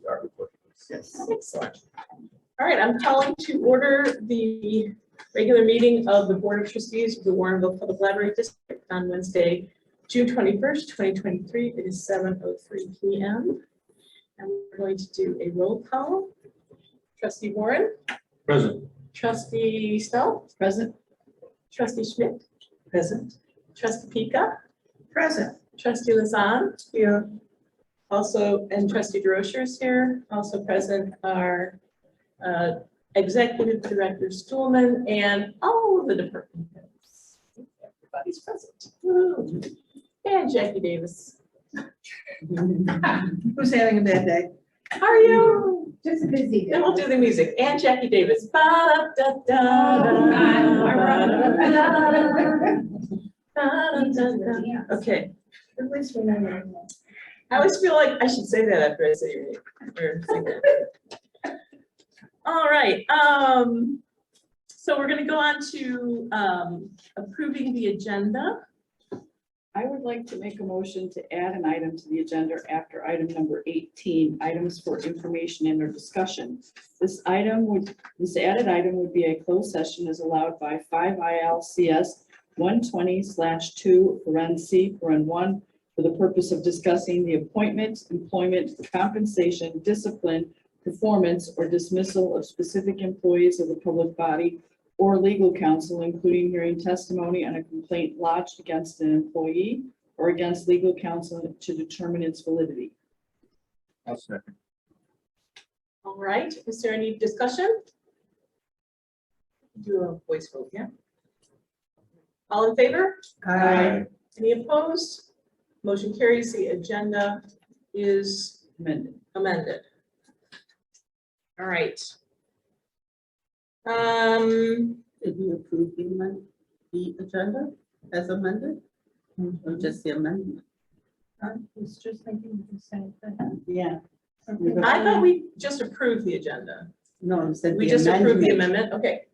our report. Yes. Excellent. All right, I'm calling to order the regular meeting of the Board of Trustees of the Warrenville Public Library District on Wednesday, June 21st, 2023. It is 7:03 p.m. And we're going to do a roll call. Trustee Warren. Present. Trustee Stoll. Present. Trustee Schmidt. Present. Trustee Pika. Present. Trustee Lazan. Here. Also, and Trustee DeRocher is here. Also present are Executive Director Stuhlman and all of the department heads. Everybody's present. Woo. And Jackie Davis. Who's having a bad day? How are you? Just a busy day. And we'll do the music. And Jackie Davis. Okay. At least we know your name. I always feel like I should say that after I say your name. Or sing that. All right. So we're going to go on to approving the agenda. I would like to make a motion to add an item to the agenda after item number 18, items for information and or discussion. This added item would be a closed session as allowed by 5 ILCS 120/2(c)(1) for the purpose of discussing the appointment, employment, compensation, discipline, performance, or dismissal of specific employees of the public body or legal counsel, including hearing testimony on a complaint lodged against an employee or against legal counsel to determine its validity. I'll second. All right. Is there any discussion? Do a voice vote, yeah? All in favor? Aye. Any opposed? Motion carries. The agenda is Amended. amended. All right. Did you approve the agenda as amended? Or just the amendment? I was just thinking the same thing. Yeah. I thought we just approved the agenda. No, you said We the just approved the amendment. amendment? Okay.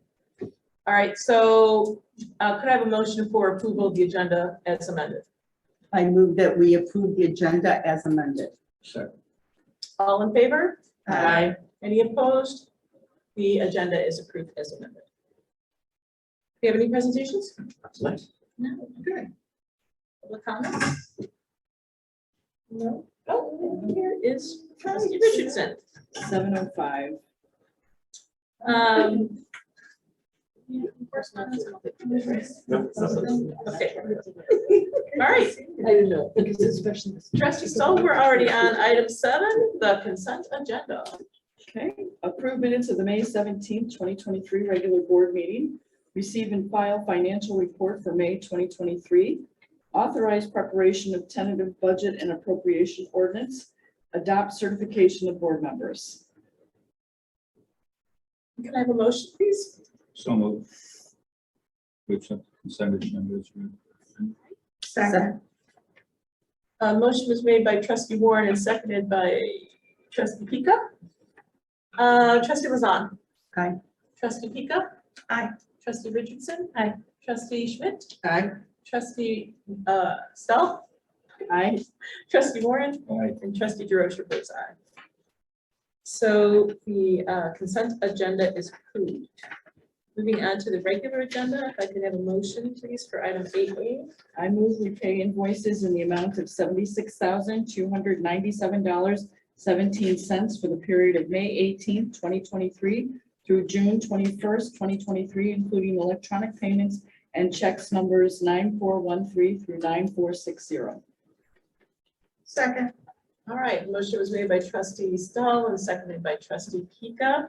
All right, so could I have a motion for approval of the agenda as amended? I move that we approve the agenda as amended. Second. All in favor? Aye. Any opposed? The agenda is approved as amended. Do you have any presentations? No. Good. Public comments? No. Oh, here is Trustee Richardson. 7:05. Yeah, of course not. Nope. Okay. All right. I didn't know, because it's special. Trustee Stoll, we're already on item 7, the consent agenda. Okay, approve minutes of the May 17th, 2023 regular board meeting. Receive and file financial report for May 2023. Authorize preparation of tentative budget and appropriation ordinance. Adopt certification of board members. Can I have a motion, please? So moved. We accept the consent agenda as written. Second. Motion was made by Trustee Warren and seconded by Trustee Pika. Trustee Lazan. Aye. Trustee Pika. Aye. Trustee Richardson. Aye. Trustee Schmidt. Aye. Trustee Stoll. Aye. Trustee Warren. Aye. And Trustee DeRocher votes aye. So the consent agenda is approved. Moving on to the regular agenda, if I could have a motion, please, for item 8A. I move we pay invoices in the amount of $76,297.17 for the period of May 18th, 2023 through June 21st, 2023, including electronic payments and checks numbers 9413 through 9460. Second. All right, motion was made by Trustee Stoll and seconded by Trustee Pika.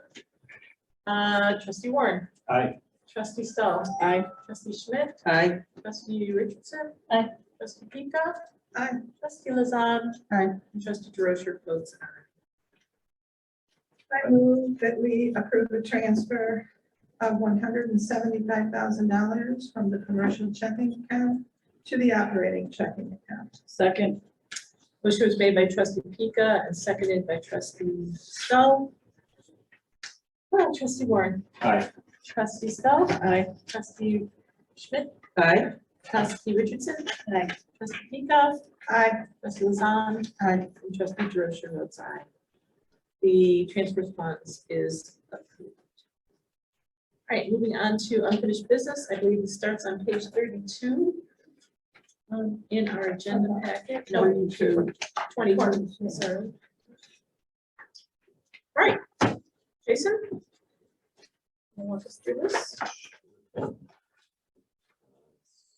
Trustee Warren. Aye. Trustee Stoll. Aye. Trustee Schmidt. Aye. Trustee Richardson. Aye. Trustee Pika. Aye. Trustee Lazan. Aye. And Trustee DeRocher votes aye. I move that we approve a transfer of $175,000 from the commercial checking account to the operating checking account. Second. Motion was made by Trustee Pika and seconded by Trustee Stoll. Trustee Warren. Aye. Trustee Stoll. Aye. Trustee Schmidt. Aye. Trustee Richardson. Aye. Trustee Pika. Aye. Trustee Lazan. Aye. And Trustee DeRocher votes aye. the transfer funds is approved. All right, moving on to unfinished business. I believe it starts on page 32 in our agenda packet. No, 22, sorry. All right, Jason? You want us through this?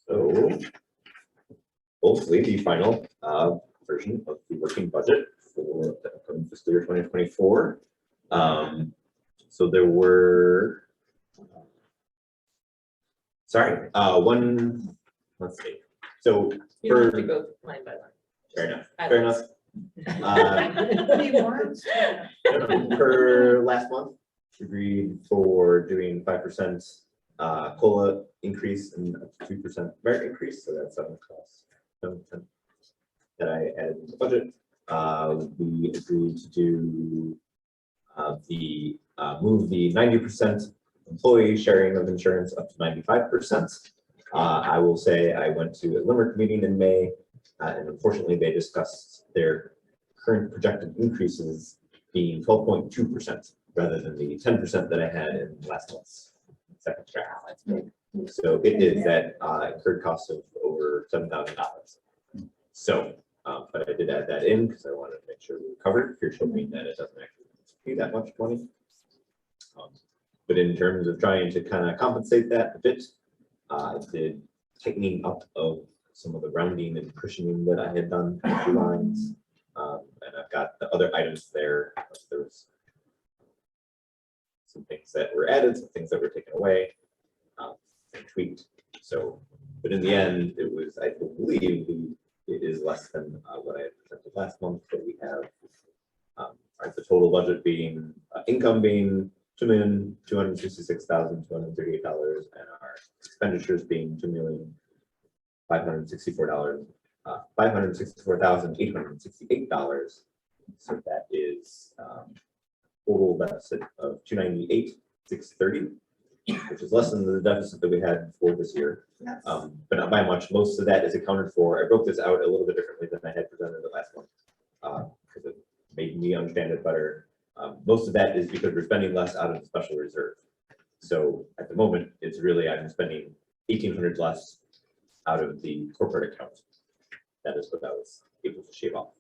So hopefully the final version of the working budget for the upcoming fiscal year 2024. So there were, let's see. So You don't have for, to go line by line. fair enough, I fair like enough. What do you want? For last month, we agreed for doing 5% COLA increase and up to 2% merit increase, so that's on the cost 7% that I added in the budget. We agreed to do move the 90% employee sharing of insurance up to 95%. I will say I went to a Limerick meeting in May, and unfortunately they discussed their current projected increases being 12.2% rather than the 10% that I had in last month's second draft. So it is that incurred cost of over $7,000. So, but I did add that in because I wanted to make sure we were covered. Here's hoping that it doesn't actually pay that much money. But in terms of trying to kind of compensate that a bit, I did tightening up of some of the rounding and cushioning that I had done a few lines. And I've got the other items there. There was some things that were added, some things that were taken away, and tweaked. So, but in the end, it was, I believe, it is less than what I had presented last month. That we have the total budget being income being $2,266,238, and our expenditures being $564,868. So that is total deficit of $298,630, which is less than the deficit that we had for this year. Yes. But not by much. Most of that is accounted for. I broke this out a little bit differently than I had presented it last month because it made me understand it better. Most of that is because we're spending less out of the special reserve. So at the moment, it's really I'm spending $1,800 less out of the corporate account. That is what I was able to shave off.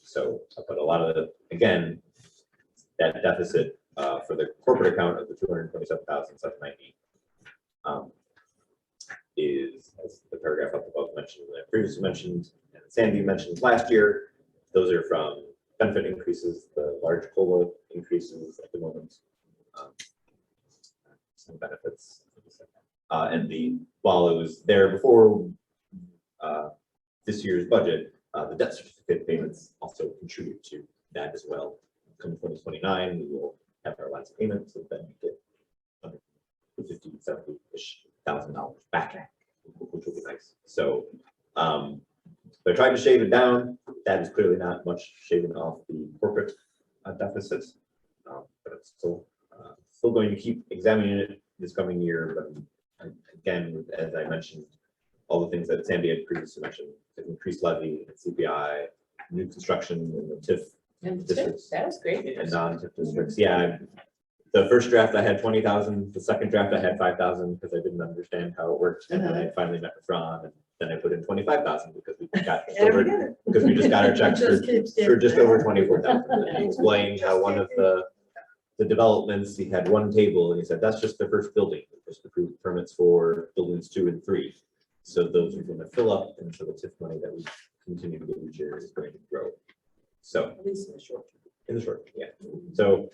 So, but a lot of the, again, that deficit for the corporate account of the $227,790 is, as the paragraph up above mentioned, that I previously mentioned, and Sandy mentioned last year. Those are from benefit increases, the large COLA increases at the moment, some benefits, and while it was there before this year's budget, the debt certificate payments also contribute to that as well. Come 2029, we will have our last payment, so then we get $50,000, $70,000-ish back, which will be nice. So, but I tried to shave it down. That is clearly not much shaving off the corporate deficit, but it's still going to keep examining it this coming year. But again, as I mentioned, all the things that Sandy had previously mentioned, the increased levy, CPI, new construction in the TIF And districts that was great. and non-TIF districts. Yeah, the first draft I had 20,000. The second draft I had 5,000 because I didn't understand how it worked. And then I finally met with Ron, and then I put in 25,000 because we just got our checks for just over 24,000. And he explained how one of the developments, he had one table and he said, that's just the first building. We just approved permits for buildings 2 and 3. So those are going to fill up, and so the TIF money that we continue to get each year is going to grow. So At least in the short term. in the short, yeah. So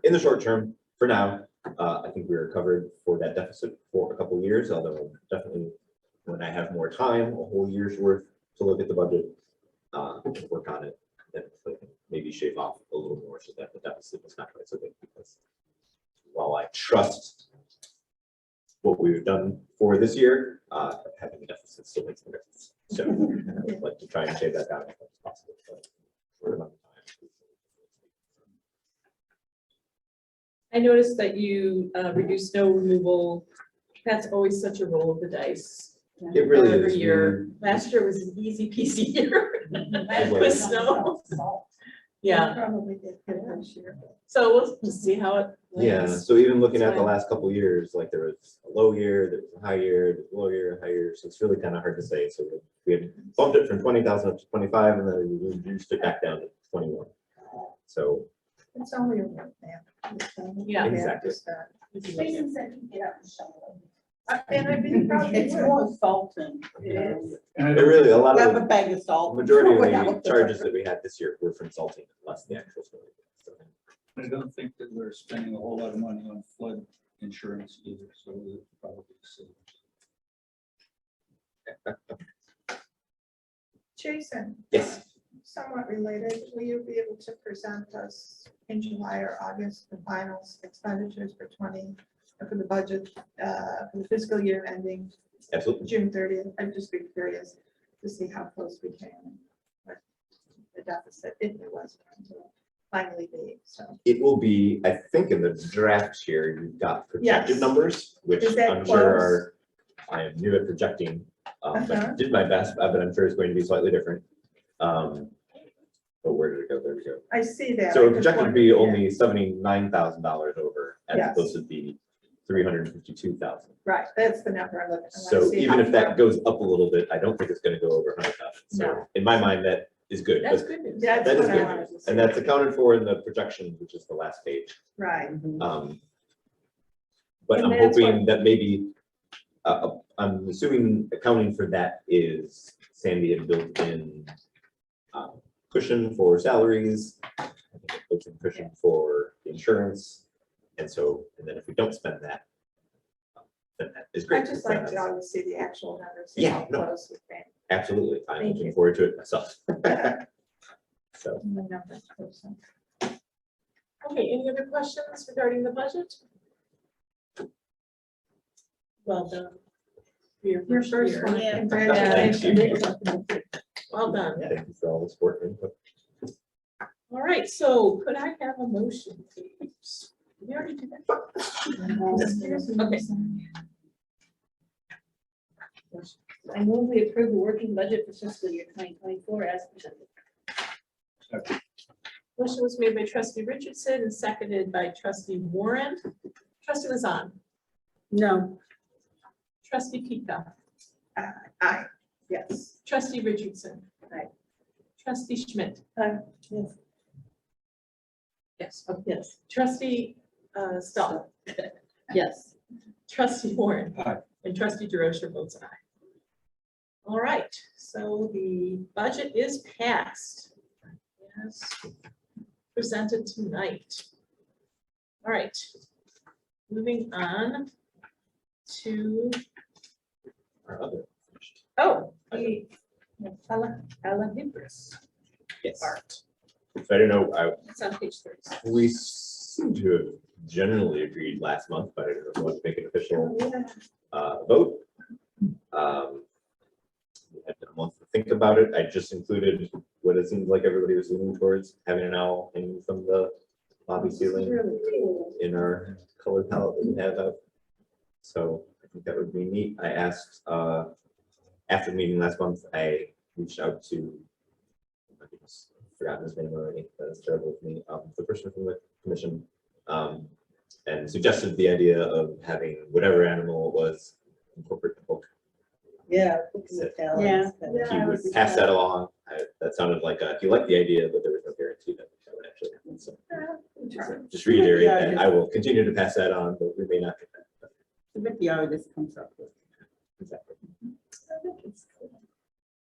in the short term, for now, I think we are covered for that deficit for a couple of years, although definitely when I have more time, a whole year's worth to look at the budget, work on it, then maybe shave off a little more so that the deficit is not quite so big, because while I trust what we've done for this year, having a deficit still makes a difference. So I would like to try and shave that down as much as possible. But for another time. I noticed that you reduced snow removal. That's always such a roll of the dice. It really Every is. year. Last year was an easy peasy year It with was. snow. Yeah, Probably did good this year. so we'll just see how it Yeah, lands. so even looking at the Fine. last couple of years, like there was a low year, there was a high year, there was a low year, a high year, so it's really kind of hard to say. So we had bumped it from 20,000 up to 25, and then we reduced it back down to 21. So It's only a month now. Yeah. Exactly. Jason said he'd get up and shovel And I think probably it. It's would. more salting. And I but don't, really, a lot Grab of a the bag of salt. majority throw it of the out there. charges that we had this year were from salting, less the actual story. So, I don't think that we're spending a whole lot of money on flood insurance either, so we'll probably save. Jason, Yes, somewhat related, will you be able to present us in July or August the final expenditures for for the budget, for the fiscal year ending absolutely. June 30th? I'd just be curious to see how close we came. What the deficit, if there was one, to finally be, so. It will be, I think in the draft here, you've got projected Yes. numbers, which Is that I'm sure close? are, I am new at projecting, Uh-huh. but did my best, but I'm sure it's going to be slightly different. But where did it go? There we go. I see that. So I it just projected to be wondered, yeah. only $79,000 over as Yes. opposed to the 352,000. Right, that's the number I'm looking. I wanna So see even how if that far- goes up a little bit, I don't think it's gonna go over 100,000. So No. in my mind, that is good. That's But good news. That's that is what I good wanted to see. And that's accounted for in the projection, which is the last page. Right, But And I'm that's hoping what- that maybe, I'm assuming accounting for that is Sandy had built in cushion for salaries, I think it built in cushion for insurance. And so, and then if we don't spend that, then that is great. I'd just like to always see the actual numbers. see Yeah, how no. close we've been. Absolutely. I'm Thank looking you. forward to it myself. So, And the numbers close. Okay, any other questions regarding the budget? Well done. For Your first year. one, Yeah. congratulations. Well done. thank you for all the support and input. All right, so could I have a motion, please? We already did that. Okay. I move we approve the working budget for fiscal year 2024 as presented. Motion was made by trustee Richardson and seconded by trustee Warren. Trustee Lazan, No, trustee Pika, Aye, yes. trustee Richardson. Aye. Trustee Schmidt. Yes. Yes, yes. Trustee Stahl. Yes. Trustee Warren. Aye. And trustee DeRosa votes aye. All right, so the budget is passed. Yes, presented tonight. All right, moving on to, Our other. oh, the Alahibris Yes. art. So I don't know, It's on page 30. we seem to have generally agreed last month, but I don't know if we want to make an official vote. We had a month to think about it. I just included what it seemed like everybody was leaning towards, having an owl hanging from the lobby ceiling in our color palette that we have out. So I think that would be neat. I asked, after the meeting last month, I reached out to, I just forgotten his name already, that's terrible with me, the person from the commission, and suggested the idea of having whatever animal it was incorporate the book. Yeah. Yeah. He would pass that along. That sounded like, he liked the idea, but there was no guarantee that that would actually happen. So just reiterate that I will continue to pass that on, but we may not get that. but the artist comes up with. Exactly.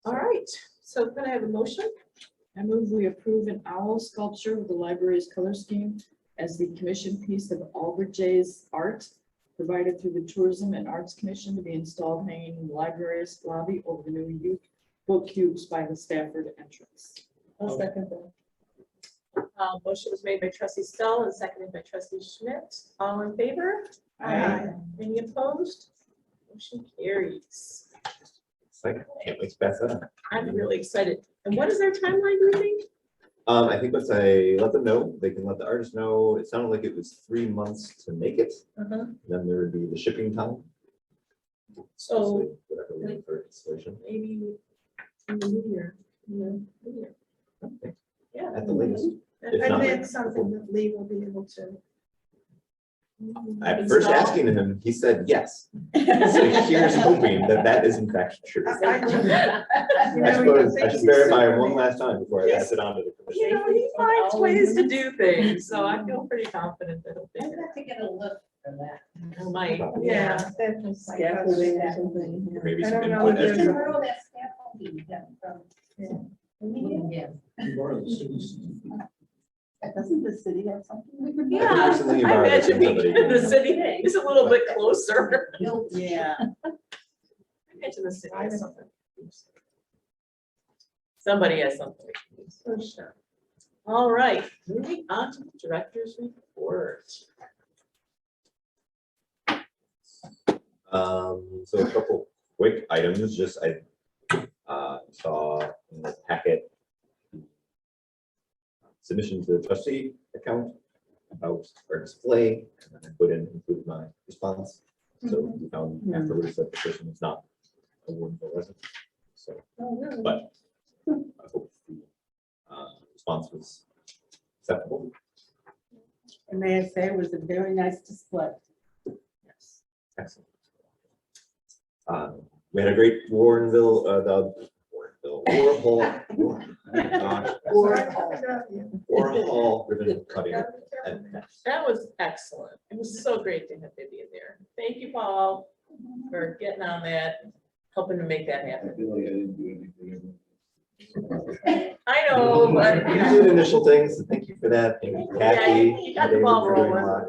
All right, so can I have a motion? I move we approve an owl sculpture with the library's color scheme as the commission piece of Albert J's art provided through the Tourism and Arts Commission to be installed hanging in the library's lobby over the new youth book cubes by the Stafford entrance. I'll second that. Motion was made by trustee Stoll and seconded by trustee Schmidt. All in favor? Aye. Any opposed? Motion carries. It's like, I can't wait to pass that on. I'm really excited. And what is their timeline, do you think? I think once I let them know, they can let the artist know. It sounded like it was 3 months to make it. Then there would be the shipping time. So Whatever we need for installation. maybe in the new year. New year. Okay. Yeah. At the latest. If And not, that's something that Lee will be able to. at first asking him, he said yes. So here's hoping that that is in fact true. I- You I know, you suppose I think should too verify soon, him one man. last time before I pass it on to the You commission. know, he finds ways to do things, so I feel pretty confident that he'll I'm figure gonna have to get a look for that. it out. Might, Yeah, yeah. that was my Scaffolding or question. something. yeah. Maybe I some don't know input if as there's to- a- Borrow that scaffolding from. Yeah. Yeah. Borrow the city's- Doesn't the city have something? We could Yeah, I think something I about it imagine from being somebody. in the city is a little bit closer. Yeah. I imagine the city has something. Somebody has something. For sure. All right, moving on to the director's report. So a couple quick items, just I saw in the packet submission to the trustee account about our display, and then I included my response. So we found afterwards that the person is not a Warrenville resident. So, but I hope the response was acceptable. And may I say, it was a very nice display. Yes, excellent. We had a great Warrenville, Warhol, Warhol ribbon cutting. event. That was excellent. It was so great to have Vivian there. Thank you, Paul, for getting on that, helping to make that I happen. feel like I didn't do anything. I know, but You did initial things, so thank you for that. Thank you, Yeah, Kathy. you got the ball David, for doing a rolling. lot.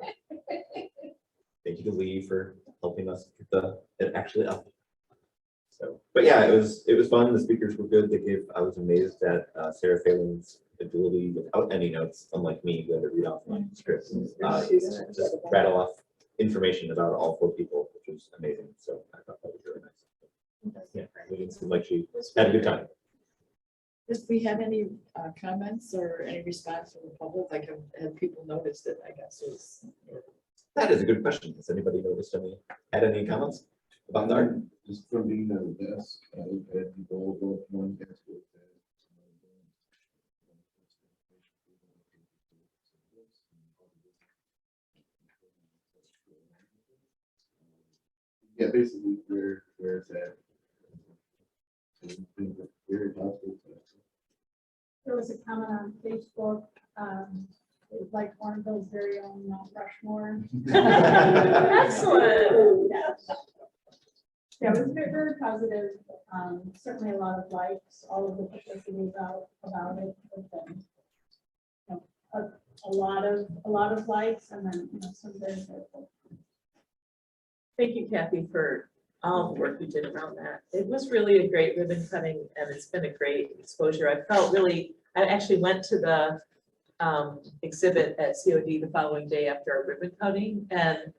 Thank you to Lee for helping us get it actually up. So, but yeah, it was fun. The speakers were good. I was amazed at Sarah Phelan's ability without any notes, unlike me, who had to read off my scripts. Just rattle off information about all 4 people, which was amazing. So I thought that was really nice. Yeah, it didn't seem like she had a good time. If we had any comments or any response from the public, like have people noticed it, I guess is. That is a good question. Has anybody noticed had any comments about the art? Just from being at the desk, I've had people go from one desk to the yeah, basically where it's at. So it's been very positive. There was a comment on Facebook, it was like Warrenville's very own Mount Rushmore. excellent. Yeah, it was very, very positive, certainly a lot of likes, all of the publicity about it, but then, you know, a lot of likes, and then, you know, some very good. Thank you, Kathy, for all the work you did around that. It was really a great ribbon cutting, and it's been a great exposure. I actually went to the exhibit at COD the following day after our ribbon cutting, and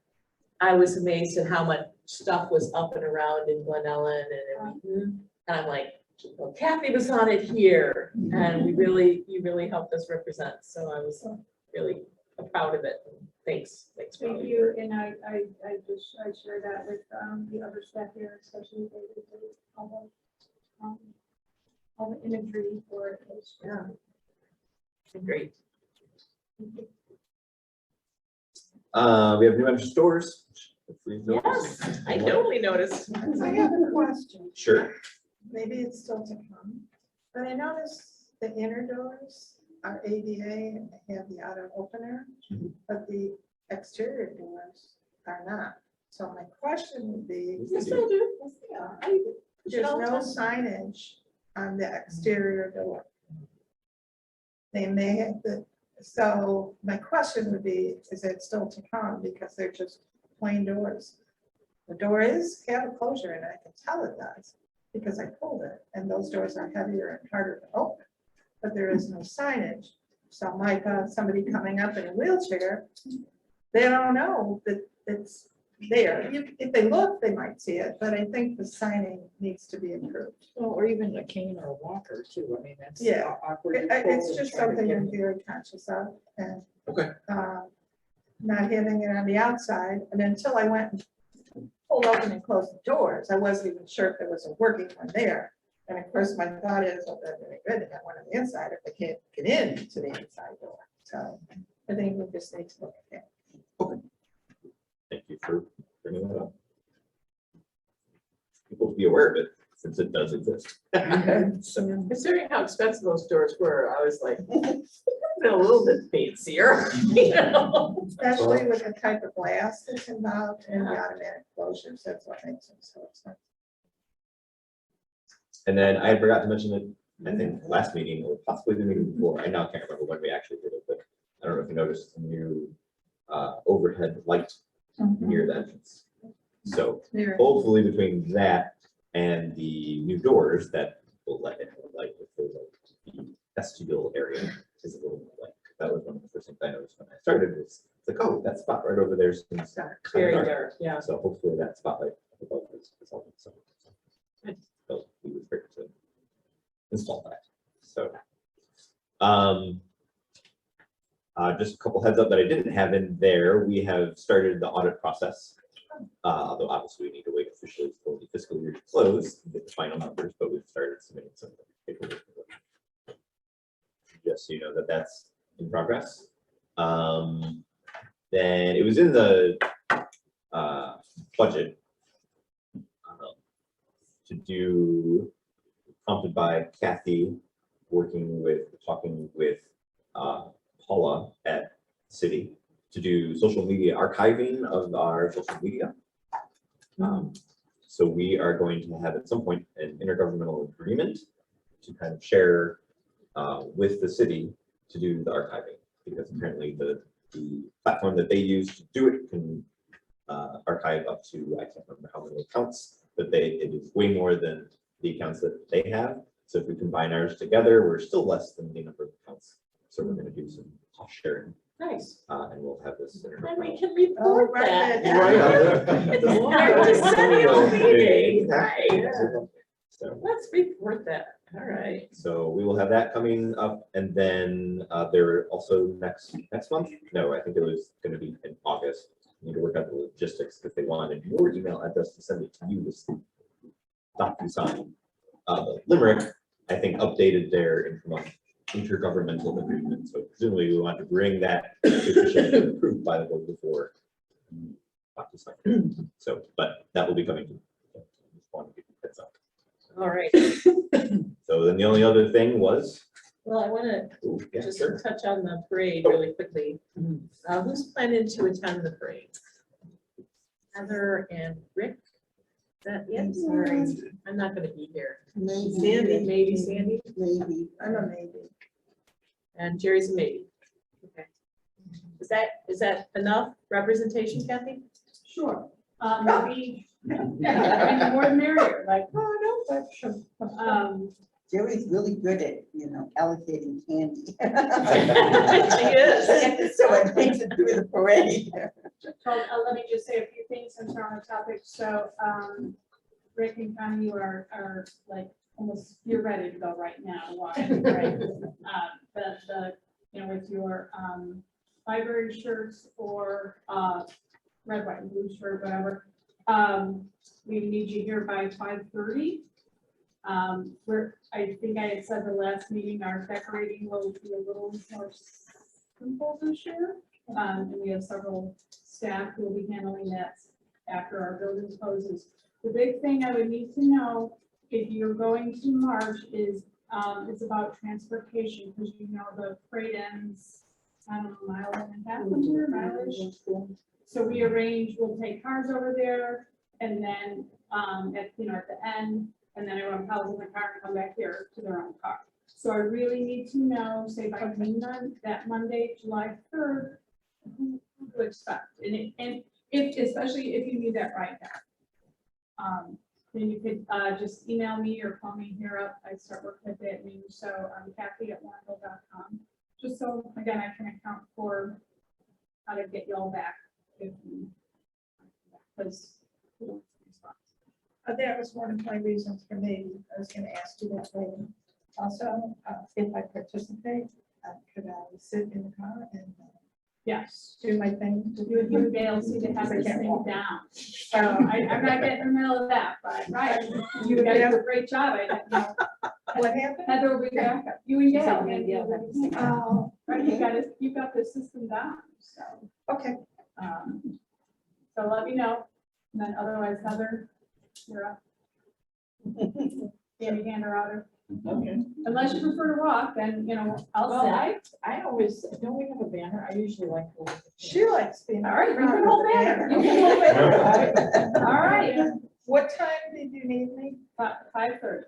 I was amazed at how much stuff was up and around in Glen Ellen and everything. And I'm like, well, Kathy was on it here, and you really helped us represent. So I was really proud of it. Thanks for all Thank your you, and I share that with the other staff here, especially David, all the imagery for it. Yeah. Great. We have New Hampshire stores. Hopefully you've noticed. Yes, I totally noticed. I have a question. Sure. Maybe it's still to come, but I noticed the inner doors are ADA and they have the auto opener, but the exterior doors are not. So my question would be, Yes, I do. Yes, they are. I push it there's all the no time. signage on the exterior door. They may have the, so my question would be, is it still to come because they're just plain doors? The door have a closure and I can tell it does because I pulled it and those doors are heavier and harder to open, but there is no signage. So like somebody coming up in a wheelchair, they don't know that it's there. If they look, they might see it, but I think the signing needs to be improved. Well, or even a cane or a walker too. I mean, that's Yeah. awkward. to It's pull and just try to something get- I'm very conscious of and Okay. not having it on the outside. And until I went and pulled open and closed the doors, I wasn't even sure if there was a working one there. And of course, my thought is, well, they're very good to have one on the inside if they can't get in to the inside door. So I think we just need to look at that. Thank you for bringing that up. People to be aware of it, since it does exist. So, Considering how expensive those doors were, I was like, a little bit fancier, you know? Especially with the type of glass that's involved and the automatic closures, that's what makes them so expensive. And then I forgot to mention it, I think last meeting or possibly the meeting before, I now can't remember when we actually did it, but I don't know if you noticed the new overhead light near the entrance. So hopefully between that and the new doors that will let in more light, with the vestibule area is a little more light. That was one of the first things I noticed when I started. It's like, oh, that spot right over there seems Very dark. dark, yeah. So hopefully that spotlight above is helping. So we was great to install that. So just a couple heads up that I didn't have in there. We have started the audit process. Although obviously we need to wait officially for the fiscal year to close to get the final numbers, but we've started submitting some paperwork. Just so you know that that's in progress. Then it was in the budget to do, prompted by Kathy, talking with Paula at City to do social media archiving of our social media. So we are going to have at some point an intergovernmental agreement to kind of share with the city to do the archiving, because apparently the platform that they use to do it can archive up to, I can't remember how many accounts, but it is way more than the accounts that they have. So if we combine ours together, we're still less than the number of accounts. So we're going to do some cost sharing. Nice. And we'll have this. Then we can report that. Right. It's a hard decennial meeting, right? So, Let's report that. All right. so we will have that coming up, and then there also next month. No, I think it was going to be in August. We need to work out the logistics because they wanted your email address to send it to you. This DocuSign. Limerick, I think, updated their intergovernmental agreement. So presumably we want to bring that to officially approved by the board before DocuSign. So, but that will be coming. Just want to give you a heads up. All right. So then the only other thing was. Well, I want to Yeah, just sure. touch on the parade really quickly. Who's planning to attend the parade? Heather and Rick? Is that it? Sorry, I'm not going to be here. Sandy, maybe Sandy, Maybe. I'm a maybe. and Jerry's a maybe. Okay. Is that enough representation, Kathy? Sure, maybe, I mean, the more the merrier, like, Oh, no, but Jerry's really good at, allocating candy. She is. So it makes it through the parade. so let me just say a few things since we're on the topic. So, Rick and Connie, you are like almost, you're ready to go right now. Why, right? With your library shirts or red, white, and blue shirt, whatever. We need you here by 5:30. I think I had said the last meeting, our decorating will be a little more simple this year. And we have several staff who will be handling that after our building closes. The big thing I would need to know if you're going to March is, it's about transportation, because the parade ends, I don't know, a mile and a half from here, mileage. So we we'll take cars over there, and then, at the end, and then everyone piles in the car and come back here to their own car. So I really need to know, say by noon that Monday, July 3rd, who to expect, and if, especially if you need that right now. Then you could just email me or call me here up. I start working at that noon, so Kathy@warrenville.com. Just so, again, I can account for how to get you all back if you, because that was one of my reasons for me. I was gonna ask you that later. Also, if I participate, could I sit in the car and Yes, do my thing. you and Gail seem to have this thing down. So I'm not getting in the middle of that, but right, you guys do a great job. I didn't know. What happened? Heather will be back. You and Gail. Said you and Gail have the same. Oh, Right, you got the system down, so. okay. So let me know, and then otherwise Heather, you're up. Danny Gander outer. Okay. Unless you prefer to walk, then, you know, I'll Well, sit. I always, don't we have a banner? I usually like. to- She likes being. All right, you can hold banner. You can hold banner. All right, What time did you need me? 5:30.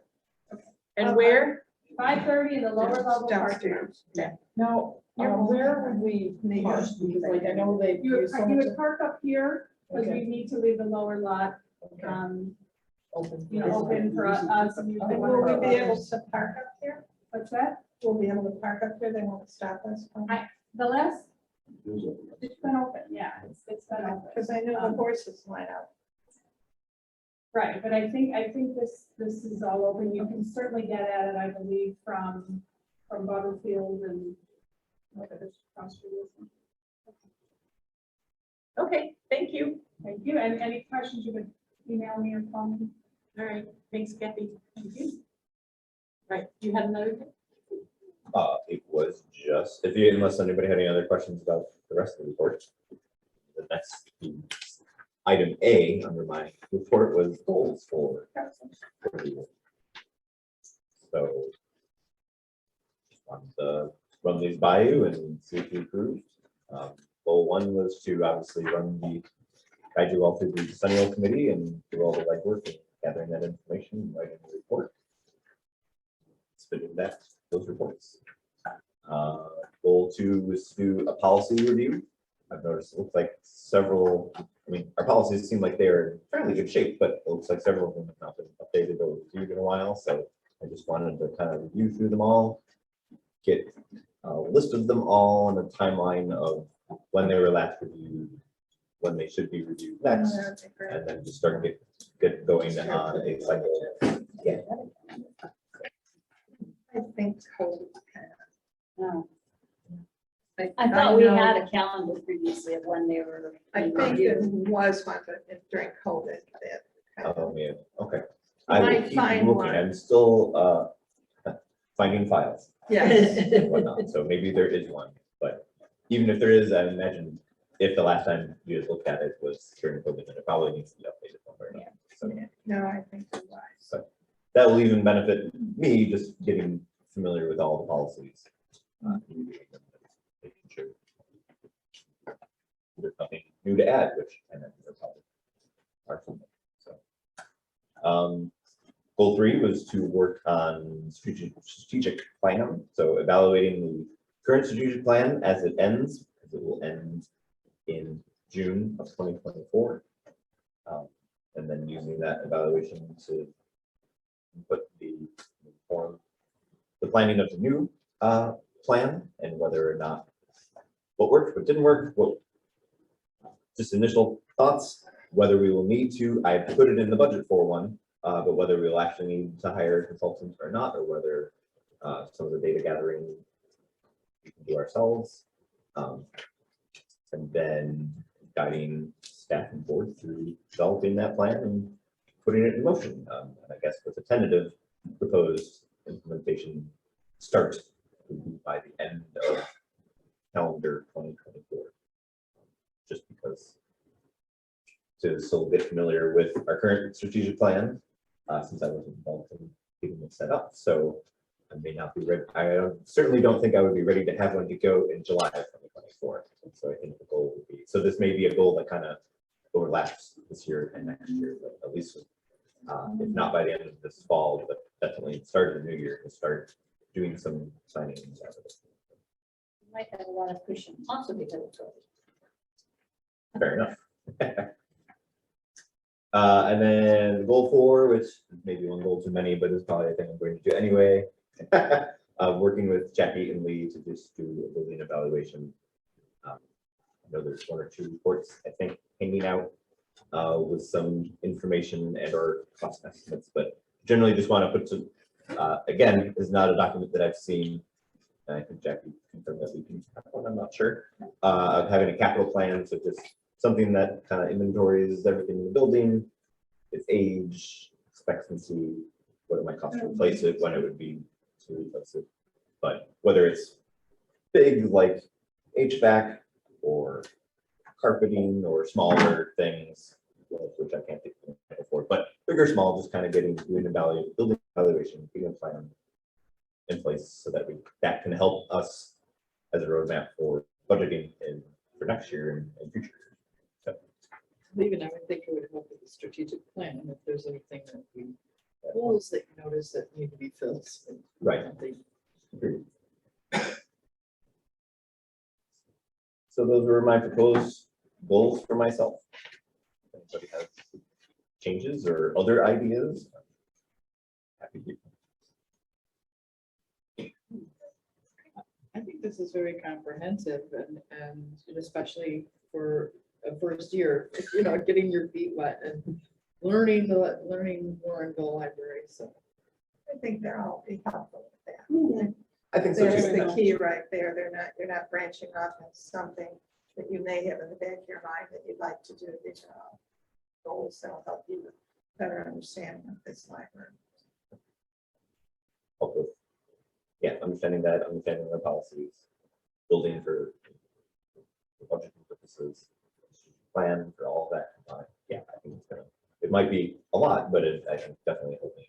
And where? 5:30 in the lower level parking. Downstairs. Yeah. Now, where would we park? Because like, I know they You would, use so you much would park up here, because Okay. we need to leave the lower lot, open. you know, open for us and you. And will we be able to park up here? What's that? We'll be able to park up here, they won't stop us. The last, it's been open, yeah, it's been open. Because I know the horses line up. Right, but I think this is all open. You can certainly get at it, I believe, from Butterfield and what is cross street is. Okay, thank you. Thank you. And any questions, you could email me or call me. All right, thanks, Kathy. Thank you. Right, you had another thing? It was just, if you, unless anybody had any other questions about the rest of the report. The next item A under my report was goals for the year. So just wanted to run these by you and see if you approved. Goal one was to obviously guide you all through the Centennial Committee and do all the legwork and gathering that information and writing the report. Spitting those reports. Goal two was to do a policy review. I've noticed it looks like several, I mean, our policies seem like they're in fairly good shape, but it looks like several of them have not been updated or reviewed in a while. So I just wanted to kind of review through them all, get a list of them all and a timeline of when they were last reviewed, when they should be reviewed next, and then just start get going on a cycle. Yeah. I think COVID kind No. of. I thought we know- had a calendar previously of when they were. I being think it reviewed. was one, but during COVID, that kind of. Oh, yeah, okay. You I will might keep find looking. one. I'm still finding files Yes. and whatnot, so maybe there is one, but even if there is, I imagine if the last time you guys looked at it was during COVID, then it probably needs to be updated one way or another. So No, I think you're right. so that will even benefit me just getting familiar with all the policies. Making sure there's nothing new to add, which I know there probably are some. So, goal three was to work on strategic plan. So evaluating the current strategic plan as it ends, because it will end in June of 2024. And then using that evaluation to put the planning of the new plan and whether or not what worked, what didn't work, what just initial thoughts, whether we will need to, I put it in the budget for one, but whether we'll actually need to hire consultants or not, or whether some of the data gathering we can do ourselves. And then guiding staff and board through developing that plan and putting it in motion. And I guess with a tentative proposed implementation start would be by the end of calendar 2024. Just because to still get familiar with our current strategic plan, since I wasn't involved in getting it set up. So I may not be ready. I certainly don't think I would be ready to have one to go in July of 2024. So I think the goal would be, so this may be a goal that kind of overlaps this year and next year, but at least if not by the end of this fall, but definitely start of the new year to start doing some signings out of it. Might have a lot of cushion, also because of COVID. Fair enough. And then goal 4, which maybe one goal too many, but is probably a thing I'm going to do anyway. Working with Jackie and Lee to just do a building evaluation. I know there's 1 or 2 reports, I think, hanging out with some information and or cost estimates, but generally just want to put some, again, is not a document that I've seen and I think Jackie confirmed that we can have one, I'm not sure, of having a capital plan, so just something that kind of inventories everything in the building, its age, expectancy, what it might cost to replace it, when it would be to replace it. But whether it's big like HVAC or carpeting or smaller things, which I can't think of for, but big or small, just kind of doing building evaluation, getting a plan in place so that that can help us as a roadmap for budgeting for next year and future years. Even I would think it would help with the strategic plan, and if there's anything that holes that you notice that need to be filled. Right. Agreed. So those were my proposed goals for myself. Anybody has changes or other ideas? Happy to. I think this is very comprehensive and especially for a first year, getting your feet wet and learning Warrenville Library, so. I think they're all be helpful with that. I think so There's too. the key right there. You're not branching off into something that you may have in the back of your mind that you'd like to do. These are all goals that'll help you better understanding of this library. Help with, understanding the policies, building for budgeting purposes, plan for all of that. I think it might be a lot, but I think definitely helping.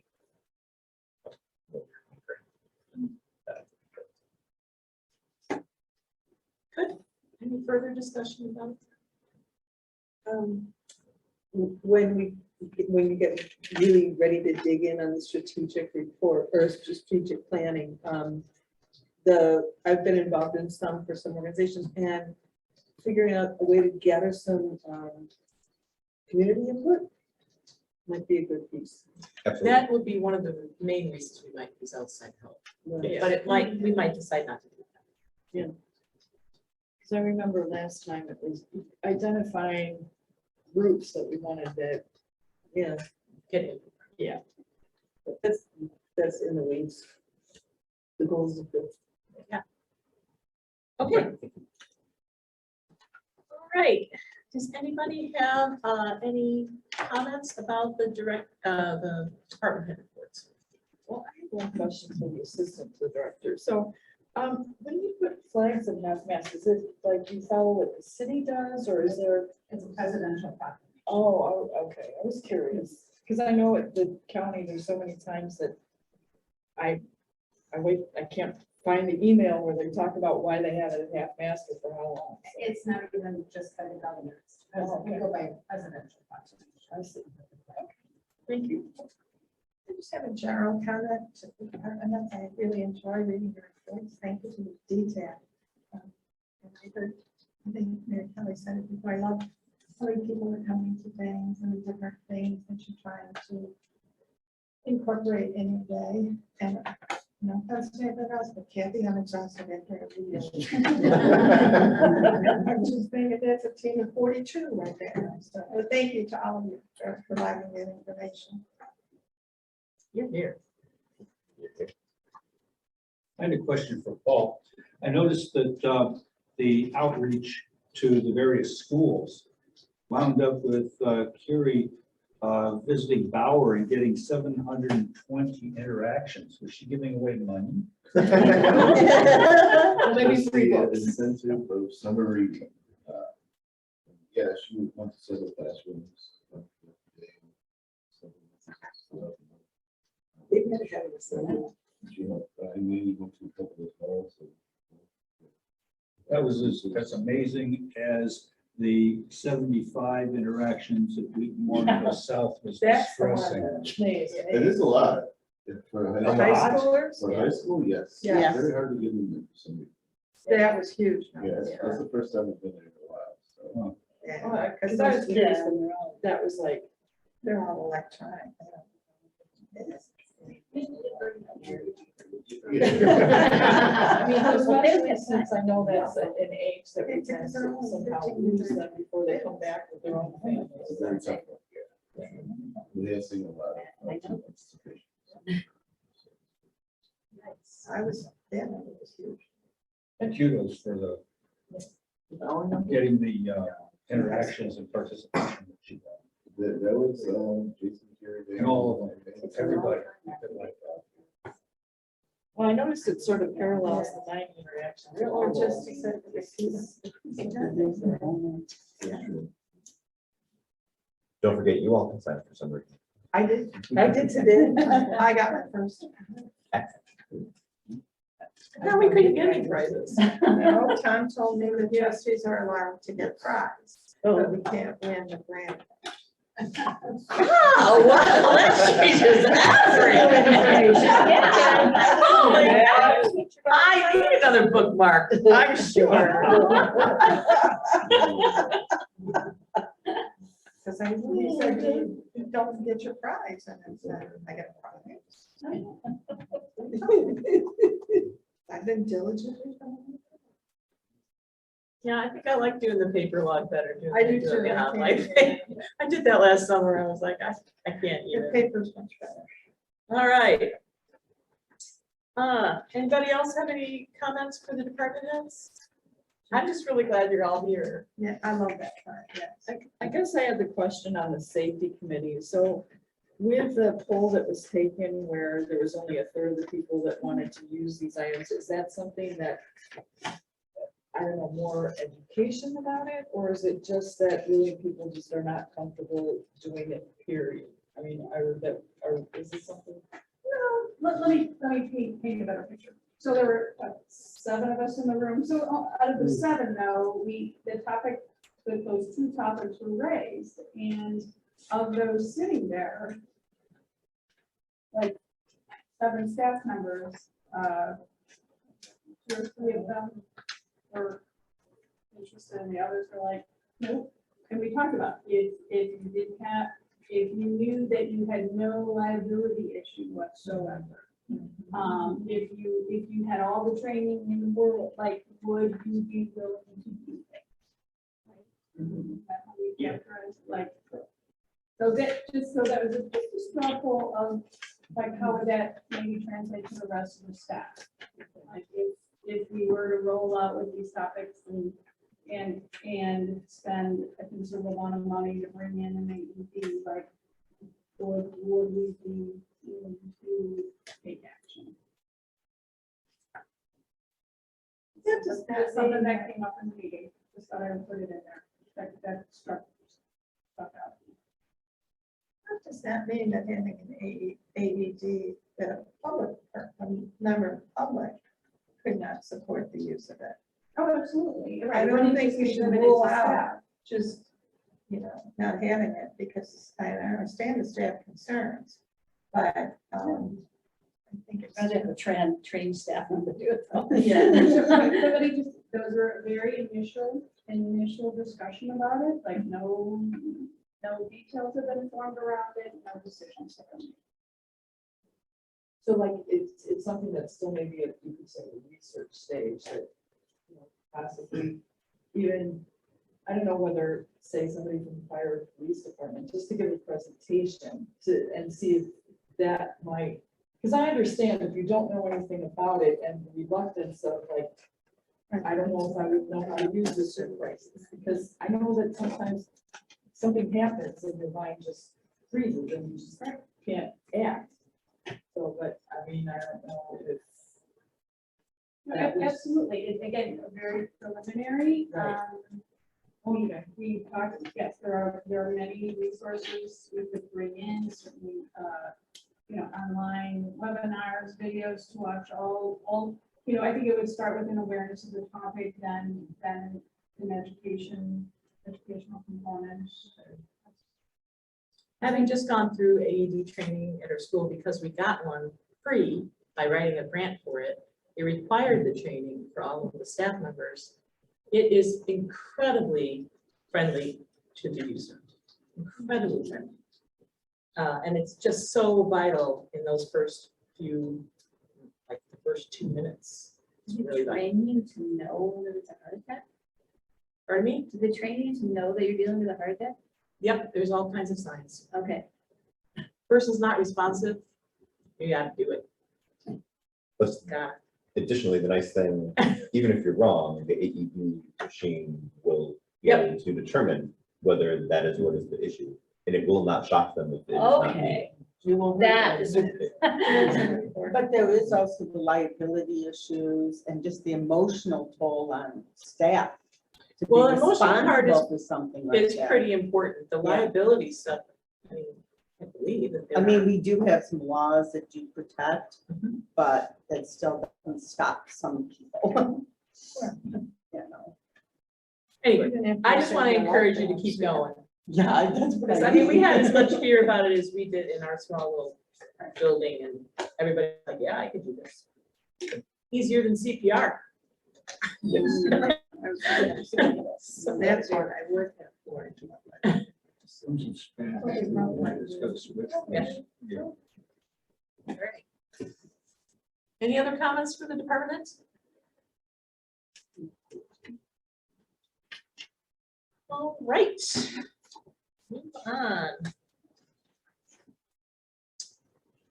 Good. Any further discussion about it? When you get really ready to dig in on the strategic report or strategic planning, I've been involved in some for some organizations, and figuring out a way to gather some community input might be a good piece. Absolutely. That would be one of the main reasons we might use outside help, but we might decide not to do that. Because I remember last time it was identifying groups that we wanted to, Get it. But that's in the weeds. The goals of good. Okay. All right. Does anybody have any comments about the department head reports? well, I have one question for the assistant to the director. So when you put flags and half masks, is it like you follow what the city does, or is there? It's a presidential proclamation. Oh, okay. I was curious because I know at the county, there's so many times that I can't find the email where they talk about why they had a half mast or for how long. It's not even just by the governor. We go by presidential proclamation. I see. Thank you. I just have a general comment. I really enjoy reading your reports. Thank you for the detail. And I think Mary Kelly said it before. I love how many people are coming to things and the different things that you're trying to incorporate in your day. And that's anything else, but Kathy, I'm exhausted after every year. I'm just thinking that's a team of 42 right there. So, but thank you to all of you for providing that information. You're here. I had a question for Paul. I noticed that the outreach to the various schools wound up with Curie visiting Bauer and getting 720 interactions. Was she giving away money? Maybe 3 books. Incentive of summer reading. Yeah, she went to several classrooms. They've never had it, so I really went to a couple of calls. That was as amazing as the 75 interactions that Warrenville South was that's the one expressing. that- It is a lot. For For high schoolers? For high school, yes. Yeah. It's very hard to get in some. That was huge. Yeah, that's the first time I've been there in a while, so. Yeah, Because I was curious when that was like, they're all electronic. I mean, especially since I know that's an age that we tend to somehow lose them before they come back with their own It's a very families. tough one, yeah. We have seen a lot of participation. I was That number was huge. And kudos for the, getting the interactions and participation that you got. That was, Jason Carey. And all of them, everybody. Well, I noticed it sort of parallels the 9 interaction. Or just to say Don't forget, you all can sign up for some reason. I did, I did today. I got my first. No, we couldn't get any prizes. No, Tom told me the trustees are allowed to get prize, but we can't win the grant. Oh, wow, that changes everything. Holy cow. I need another bookmark, I'm sure. Because I knew he said, "You don't forget your prize," and I said, I got a prize. I've been diligently. Yeah, I think I like doing the paper log better. doing I than do doing too. the online thing. I did that last summer. I was like, I can't Your even. paper's much better. All right. Anybody else have any comments for the department heads? I'm just really glad you're all here. Yeah, I love that part, yes. I guess I had the question on the safety committee. So with the poll that was taken where there was only 1/3 of the people that wanted to use these items, is that something that, I don't know, more education about it? Or is it just that really people just are not comfortable doing it, period? I mean, is it something? Let me paint a better picture. So there were 7 of us in the room. So out of the 7 though, those 2 topics were raised, and of those sitting there, like 7 staff members, 2 or 3 of them were interested, and the others were like, nope. And we talked about if you knew that you had no liability issue whatsoever. If you had all the training in the world, like, would you be willing to do that? That's how we characterize it, like, so that was just a straw poll of, like, how would that maybe translate to the rest of the staff? Like, if we were to roll out with these topics and spend a considerable amount of money to bring in an AED, like, would we be willing to take action? That's something that came up in the meeting, just thought I would put it in there, that struck out. What does that mean, that having an AED, that a public, or a member of the public could not support the use of it? Oh, absolutely. I don't think we should rule out just, not having it, because I understand the staff concerns, but, I think it's. Rather have a trained staff member do it though. Yeah. Those were very initial discussion about it, like no details have been formed around it, no decisions have been made. So like, it's something that's still maybe at, you could say, a research stage that, possibly even, I don't know whether, say, somebody from the fire or police department, just to give a presentation and see if that might, because I understand if you don't know anything about it and the reluctance of like, I don't know if I would know how to use this certain crisis, because I know that sometimes something happens and your mind just freezes and you just can't act. So, but I mean, I don't know if. Absolutely, it's again, very preliminary. Right. Okay. We talked, yes, there are many resources we could bring in, certainly, online webinars, videos to watch, all, I think it would start with an awareness of the topic, then an educational component. Having just gone through AED training at our school because we got one free by writing a grant for it, it required the training for all of the staff members. It is incredibly friendly to the user, incredibly friendly. And it's just so vital in those first few, like the first 2 minutes. It's really vital. Train you to know that it's a heart attack? Pardon me? Do they train you to know that you're dealing with a heart attack? Yep, there's all kinds of signs. Okay. Person's not responsive, you gotta do it. Listen, God. additionally, the nice thing, even if you're wrong, the AED machine will be Yep. able to determine whether that is what is the issue. And it will not shock them if it is not. Okay, You won't. that is. But there is also the liability issues and just the emotional toll on staff. To be Well, the emotional part is- responsible for something like It's that. pretty important. The Yeah. liability stuff, I mean, I believe that. I mean, we do have some laws that do protect, Mhm. but that still doesn't stop some people. You know, Anyway, I just want to encourage you to keep going. yeah, that's what Because I I mean, we mean. had as much fear about it as we did in our small little building, and everybody's like, yeah, I could do this. Easier than CPR. Yes. So That's what I work at for. Some Spanish, it's got a switch. Yeah. Yeah. Alright. Any other comments for the department? All right. Move on.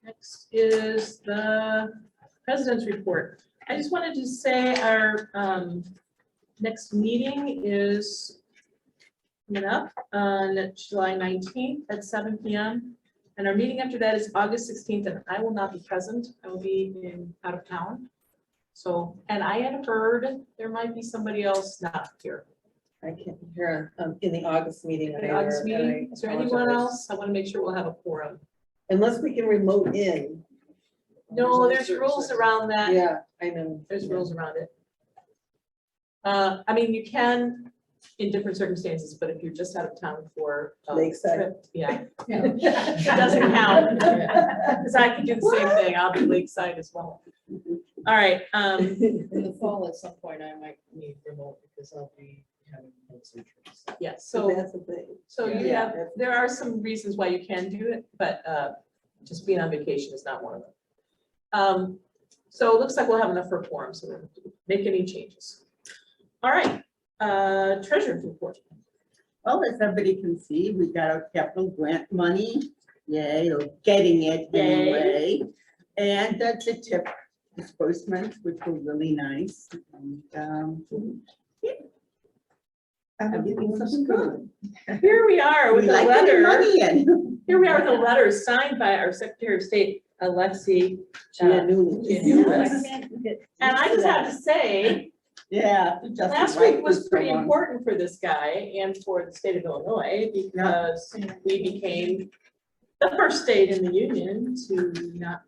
Next is the president's report. I just wanted to say our next meeting is coming up on July 19th at 7 p.m. And our meeting after that is August 16th, and I will not be present. I will be out of town. So, and I had heard there might be somebody else not here. I can't hear in the August meeting. The August either, and meeting, I is there anyone apologize. else? I want to make sure we'll have a quorum. Unless we can remote in. No, there's rules around that. Yeah, I know. There's rules around it. I mean, you can in different circumstances, but if you're just out of town for a Lakeside. trip, yeah. It doesn't count. Because I can do the same thing. I'll be lakeside as well. All right, In the fall, at some point, I might need remote because I'll be having health surgery. yes, So so, that's the thing. so you Yeah. have, there are some reasons why you can do it, but just being on vacation is not one of them. So it looks like we'll have enough for a quorum, so we'll make any changes. All right, treasurer's report. Well, as everybody can see, we got our capital grant money, yay, or getting it Yay. anyway. And that's a tip disbursement, which were really nice. And, yeah. Everything's looking good. Here we are with We a like getting letter. money in. Here we are with a letter signed by our Secretary of State, Alexi. Giannoulis. Giannoulis. And I just have to say, Yeah. just last like week was this pretty one. important for this guy and for the state of Illinois because we became the first state in the union to not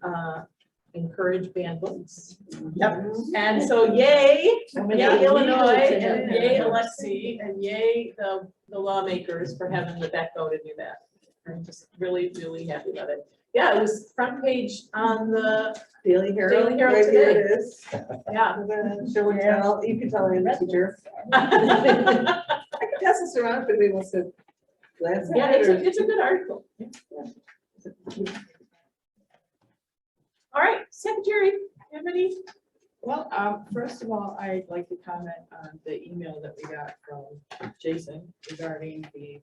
encourage banned books. Yep. And so yay, many yay illegal Illinois, to and have yay banned books. Alexi, and yay the lawmakers for having the backbone to do that. I'm just really, really happy about it. Yeah, it was front page on the, Daily Herald. Daily Herald Right here today. it is. yeah. I'm gonna show and tell. You can tell I'm a teacher. I can pass this around if anybody wants to glance at it. Yeah, or- it's a good article. All right, Secretary, you have any? Well, first of all, I'd like to comment on the email that we got from Jason regarding the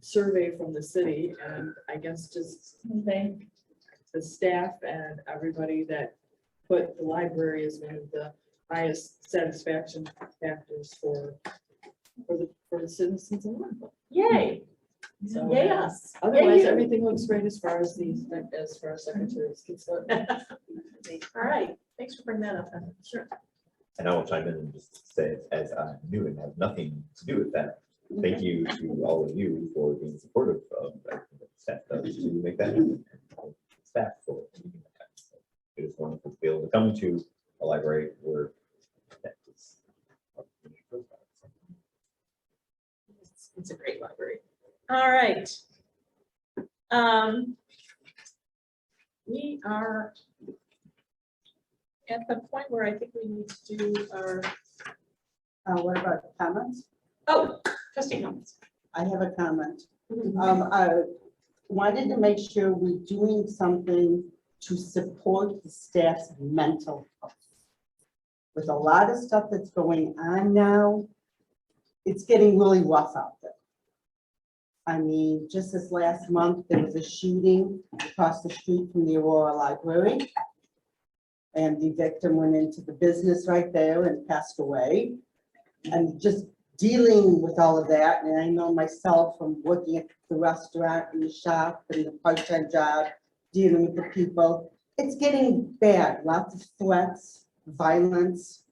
survey from the city, and I guess just thank the staff and everybody that put the library as one of the highest satisfaction factors for the citizens in Warrenville. Yay, So, yay us. Otherwise, Yay you. everything looks great as far as secretary is concerned. All right, thanks for bringing that up. Sure. And I will chime in and just say, as I knew and have nothing to do with that, thank you to all of you for being supportive of everything that the staff does to make that happen. And staff for making that happen. So it is wonderful to be able to come to a library where that is. It's a great library. All right. We are at the point where I think we need to do our, What about comments? oh, trustee comments. I have a comment. I wanted to make sure we're doing something to support the staff's mental health. With a lot of stuff that's going on now, it's getting really rough out there. I mean, just this last month, there was a shooting across the street from the Aurora Library. And the victim went into the business right there and passed away. And just dealing with all of that, and I know myself from working at the restaurant and the shop and the part-time job, dealing with the people, it's getting bad, lots of threats, violence.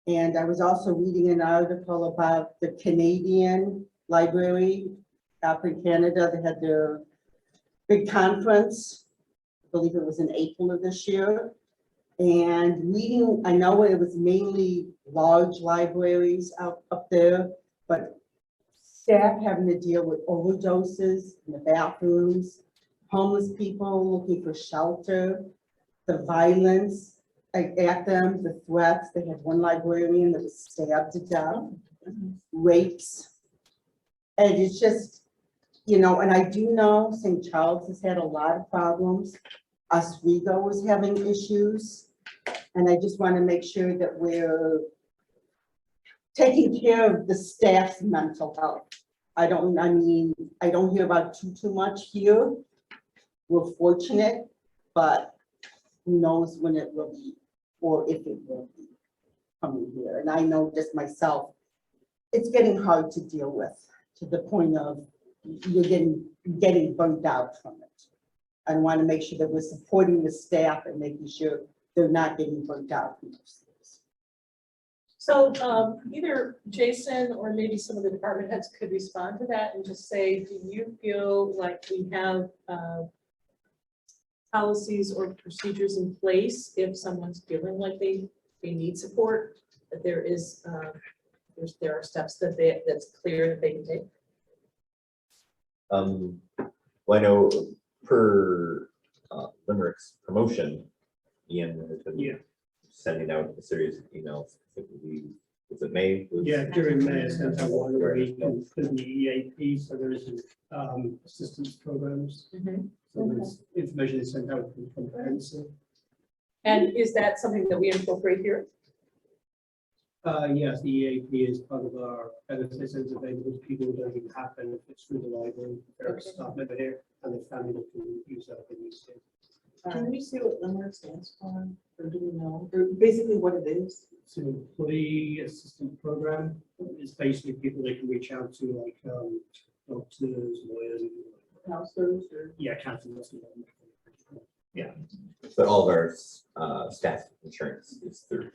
And I was also reading an article about the Canadian library up in Canada. They had their big conference, I believe it was in April of this year. And reading, I know it was mainly large libraries up there, but staff having to deal with overdoses in the bathrooms, homeless people looking for shelter, the violence at them, the threats. They had one librarian that was stabbed to death, rapes. And it's just, you know, and I do know St. Charles has had a lot of problems. Oswego was having issues. And I just want to make sure that we're taking care of the staff's mental health. I don't hear about too much here. We're fortunate, but who knows when it will be, or if it will be coming here. And I know just myself, it's getting hard to deal with, to the point of you're getting burnt out from it. I want to make sure that we're supporting the staff and making sure they're not getting burnt out from those things. So either Jason or maybe some of the department heads could respond to that and just say, do you feel like we have policies or procedures in place if someone's feeling like they need support, that there are steps that that's clear that they can take? Well, I know per Limerick's promotion, Ian has been sending out a series of emails. I think was it May? Yeah, during May, I sent out one where we include the EAP, so there's assistance programs. So there's information is sent out from comprehensive. And is that something that we incorporate here? Yes, the EAP is part of our benefits and available to people who don't even have benefits through the library. There are staff member here and the family that can use that if they need to. Can we see what Limerick stands for, or do we know, or basically what it is? It's an employee assistance program. It's basically people they can reach out to, like doctors, lawyers, Counselors or? yeah, counselors. Yeah. But all of our staff insurance is through.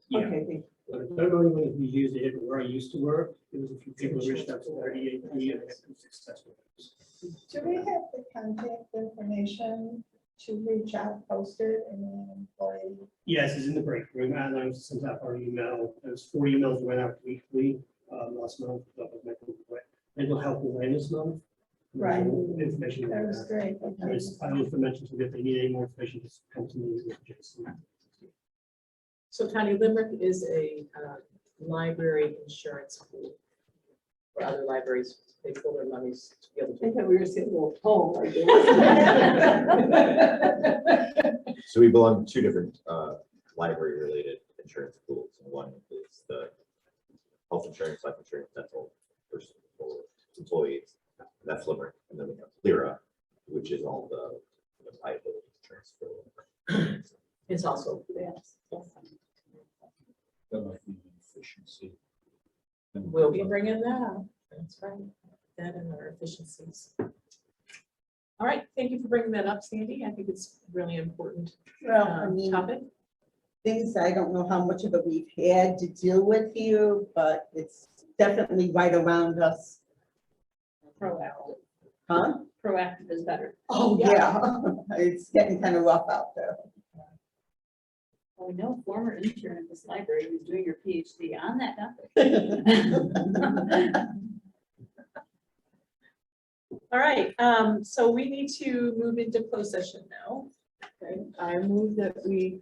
Yeah. Okay, thank you. I don't know anyone who used it where I used to work. There was a few people who reached out to their EAP and they had been successful. Do we have the contact information to reach out, posted in the employee? Yes, it's in the break room, and I sent out our email. There's 4 emails that went out weekly last month. That was Mental Health Awareness Month. Right. Information. That was great. I also mentioned that if they need any more information, just come to me with Jason. So County Limerick is a library insurance pool for other libraries. They pull their monies to be able I to. thought we were saying a little poem like this. So we belong to 2 different library related insurance pools. One is the health insurance, life insurance, dental for employees. That's Limerick. And then we have Lyra, which is all the liability insurance for Limerick. It's also, That might be an efficiency. we'll be bringing that up. That's right. That and our efficiencies. All right, thank you for bringing that up, Sandy. I think it's really important Well, I mean, topic. things I don't know how much of it we've had to deal with here, but it's definitely right around us. Proactive. Huh? Proactive is better. Oh, yeah. It's getting kind of rough out there. Well, we know former intern at this library who's doing your PhD on that topic. All right, so we need to move into closed session now. Okay, I move that we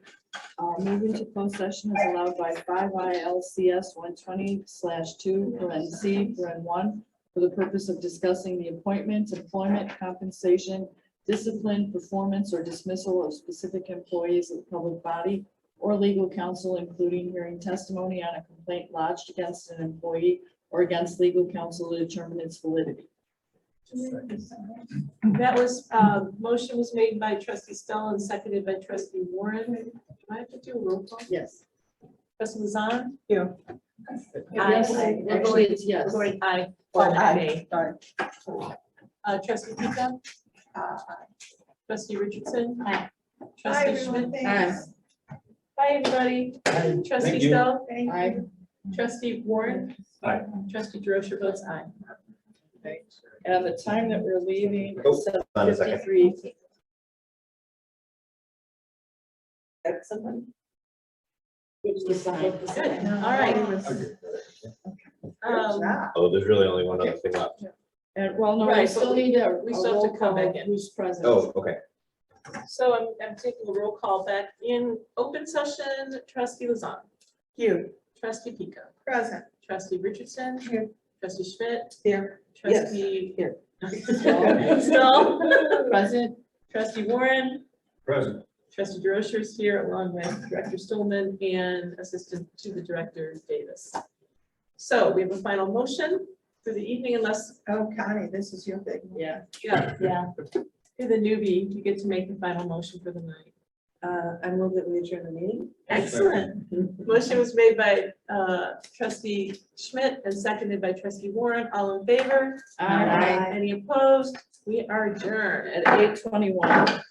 move into closed session as allowed by 5 ILCS 120/2, C, 1, for the purpose of discussing the appointment, employment, compensation, discipline, performance, or dismissal of specific employees of the public body or legal counsel, including hearing testimony on a complaint lodged against an employee or against legal counsel to determine its validity. That was, motion was made by trustee Stoll and seconded by trustee Warren. I have to do a roll call? Yes. Trustee Lazan? Here. Yes, Aye. actually, it's yes. Aye. Oh, aye. Nay. Sorry. Trustee Pika? Aye. Trustee Richardson? Aye. Bye, Trustee everyone, Schmidt? thanks. Bye, everybody. Trustee Thank you. Stowe? Thank Aye. you. Trustee Warren? Aye. Trustee DeRosa votes aye. And the time that we're leaving Oh, is hold on a second. 7:53. That's someone. Which the sign. Good, all right. Oh, there's really only one other thing left. And well, no, we Right, still but need a. we a still have to roll come call. back in. Who's present? Oh, okay. So I'm taking a roll call back in open session. Trustee Lazan. Here. Trustee Pika. Present. Trustee Richardson. Here. Trustee Schmidt. Here. Yes, Trustee. here. Stoll. Present. Trustee Warren. Present. Trustee DeRosa is here along with Director Stillman and Assistant to the Director Davis. So we have a final motion for the evening unless, Oh, Connie, this is your big one. Yeah. yeah, Yeah. you're the newbie, you get to make the final motion for the night. I move that we adjourn the meeting. Excellent. Motion was made by Trustee Schmidt and seconded by Trustee Warren. All in favor? Aye. Any opposed? We are adjourned At 8:21.